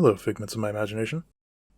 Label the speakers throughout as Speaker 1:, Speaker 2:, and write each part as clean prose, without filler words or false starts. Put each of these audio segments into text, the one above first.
Speaker 1: Hello, figments of my imagination.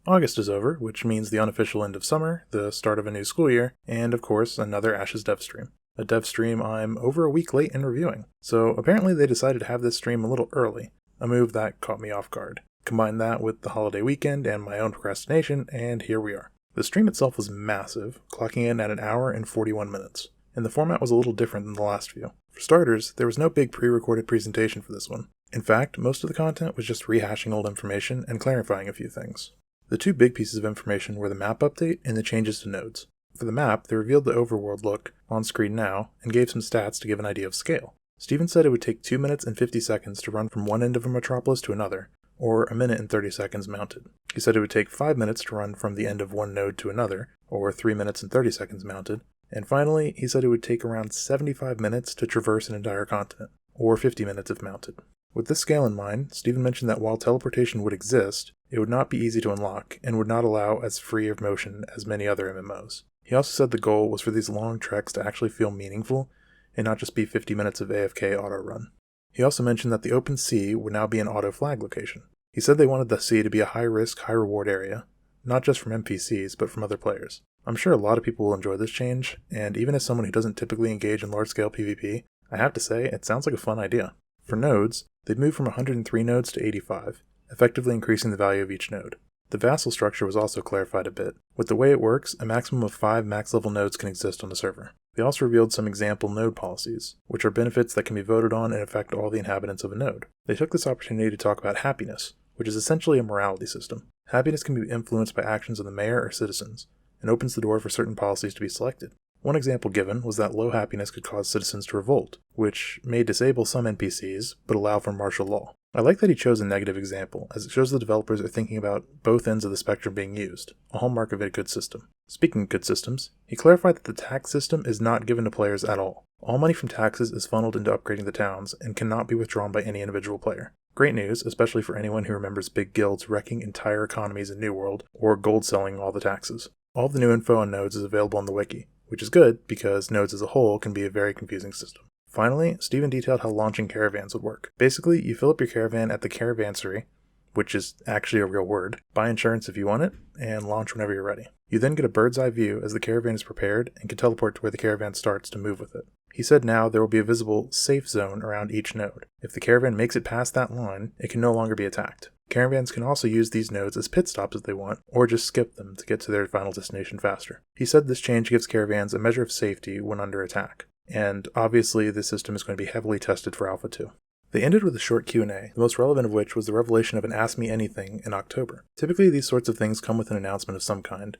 Speaker 1: August is over, which means the unofficial end of summer, the start of a new school year, and of course, another Ashes dev stream. A dev stream I'm over a week late in reviewing, so apparently they decided to have this stream a little early, a move that caught me off guard. Combine that with the holiday weekend and my own procrastination, and here we are. The stream itself was massive, clocking in at an hour and 41 minutes, and the format was a little different than the last few. For starters, there was no big pre-recorded presentation for this one. In fact, most of the content was just rehashing old information and clarifying a few things. The two big pieces of information were the map update and the changes to nodes. For the map, they revealed the overworld look on screen now and gave some stats to give an idea of scale. Steven said it would take 2 minutes and 50 seconds to run from one end of a metropolis to another, or 1 minute and 30 seconds mounted. He said it would take 5 minutes to run from the end of one node to another, or 3 minutes and 30 seconds mounted. And finally, he said it would take around 75 minutes to traverse an entire continent, or 50 minutes if mounted. With this scale in mind, Steven mentioned that while teleportation would exist, it would not be easy to unlock, and would not allow as free of motion as many other MMOs. He also said the goal was for these long treks to actually feel meaningful, and not just be 50 minutes of AFK auto-run. He also mentioned that the open sea would now be an auto-flag location. He said they wanted the sea to be a high-risk, high-reward area, not just from NPCs, but from other players. I'm sure a lot of people will enjoy this change, and even as someone who doesn't typically engage in large-scale PvP, I have to say, it sounds like a fun idea. For nodes, they'd moved from 103 nodes to 85, effectively increasing the value of each node. The vassal structure was also clarified a bit. With the way it works, a maximum of 5 max-level nodes can exist on the server. They also revealed some example node policies, which are benefits that can be voted on and affect all the inhabitants of a node. They took this opportunity to talk about happiness, which is essentially a morality system. Happiness can be influenced by actions of the mayor or citizens, and opens the door for certain policies to be selected. One example given was that low happiness could cause citizens to revolt, which may disable some NPCs, but allow for martial law. I like that he chose a negative example, as it shows the developers are thinking about both ends of the spectrum being used, a hallmark of a good system. Speaking of good systems, he clarified that the tax system is not given to players at all. All money from taxes is funneled into upgrading the towns, and cannot be withdrawn by any individual player. Great news, especially for anyone who remembers big guilds wrecking entire economies in New World, or gold selling all the taxes. All of the new info on nodes is available on the wiki, which is good because nodes as a whole can be a very confusing system. Finally, Steven detailed how launching caravans would work. Basically, you fill up your caravan at the caravansary, which is actually a real word, buy insurance if you want it, and launch whenever you're ready. You then get a bird's eye view as the caravan is prepared and can teleport to where the caravan starts to move with it. He said now there will be a visible safe zone around each node. If the caravan makes it past that line, it can no longer be attacked. Caravans can also use these nodes as pit stops if they want, or just skip them to get to their final destination faster. He said this change gives caravans a measure of safety when under attack, and obviously this system is going to be heavily tested for Alpha 2. They ended with a short Q&A, the most relevant of which was the revelation of an Ask Me Anything in October. Typically these sorts of things come with an announcement of some kind,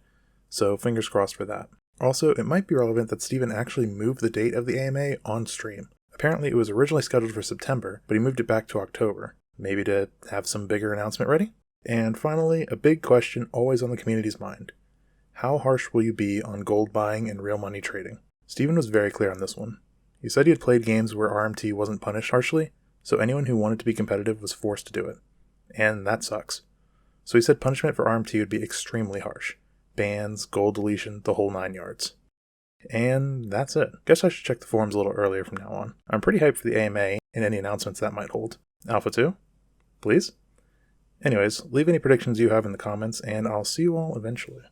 Speaker 1: so fingers crossed for that. Also, it might be relevant that Steven actually moved the date of the AMA on stream. Apparently it was originally scheduled for September, but he moved it back to October. Maybe to have some bigger announcement ready? And finally, a big question always on the community's mind. How harsh will you be on gold buying and real money trading? Steven was very clear on this one. He said he had played games where RMT wasn't punished harshly, so anyone who wanted to be competitive was forced to do it. And that sucks. So he said punishment for RMT would be extremely harsh. Bans, gold deletion, the whole 9 yards. And that's it. Guess I should check the forums a little earlier from now on. I'm pretty hyped for the AMA and any announcements that might hold. Alpha 2? Please? Anyways, leave any predictions you have in the comments, and I'll see you all eventually.